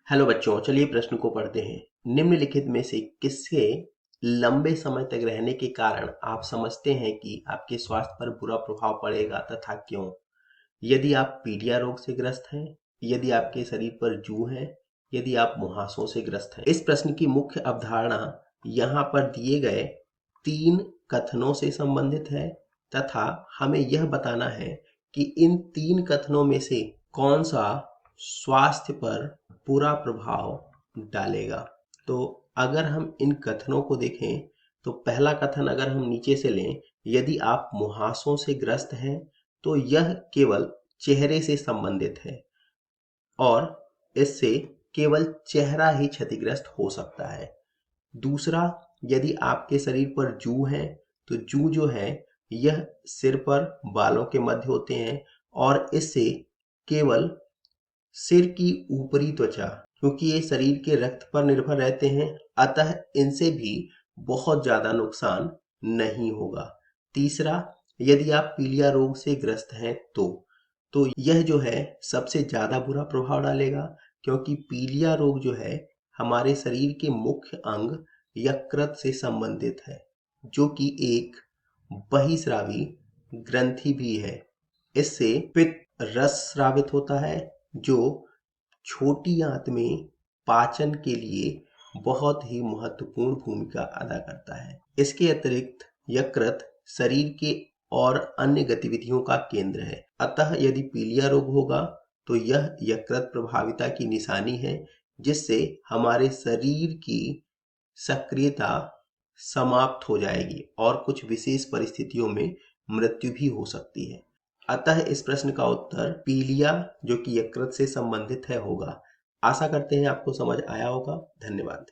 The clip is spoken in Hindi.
हेलो बच्चों, चलिए प्रश्न को पढ़ते हैं। निम्नलिखित में से किसके लंबे समय तक रहने के कारण आप समझते हैं कि आपके स्वास्थ्य पर बुरा प्रभाव पड़ेगा तथा क्यों? यदि आप पीलिया रोग से ग्रस्त हैं, यदि आपके शरीर पर जू है, यदि आप मुहासों से ग्रस्त हैं। इस प्रश्न की मुख्य अवधारणा यहाँ पर दिए गए 3 कथनों से संबंधित है तथा हमें यह बताना है कि इन 3 कथनों में से कौन सा स्वास्थ्य पर बुरा प्रभाव डालेगा। तो अगर हम इन कथनों को देखें तो पहला कथन अगर हम नीचे से लें, यदि आप मुहासों से ग्रस्त हैं तो यह केवल चेहरे से संबंधित है और इससे केवल चेहरा ही क्षतिग्रस्त हो सकता है। दूसरा, यदि आपके शरीर पर जू है तो जू जो है यह सिर पर बालों के मध्य होते हैं और इससे केवल सिर की ऊपरी त्वचा, क्योंकि ये शरीर के रक्त पर निर्भर रहते हैं, अतः इनसे भी बहुत ज़्यादा नुकसान नहीं होगा। तीसरा, यदि आप पीलिया रोग से ग्रस्त हैं तो यह जो है सबसे ज़्यादा बुरा प्रभाव डालेगा, क्योंकि पीलिया रोग जो है हमारे शरीर के मुख्य अंग यकृत से संबंधित है, जो कि एक बहिस्रावी ग्रंथि भी है। इससे पित्त रस स्रावित होता है, जो छोटी आंत में पाचन के लिए बहुत ही महत्वपूर्ण भूमिका अदा करता है। इसके अतिरिक्त यकृत शरीर के और अन्य गतिविधियों का केंद्र है, अतः यदि पीलिया रोग होगा तो यह यकृत प्रभाविता की निशानी है, जिससे हमारे शरीर की सक्रियता समाप्त हो जाएगी और कुछ विशेष परिस्थितियों में मृत्यु भी हो सकती है। अतः इस प्रश्न का उत्तर पीलिया, जो कि यकृत से संबंधित है, होगा। आशा करते हैं आपको समझ आया होगा। धन्यवाद।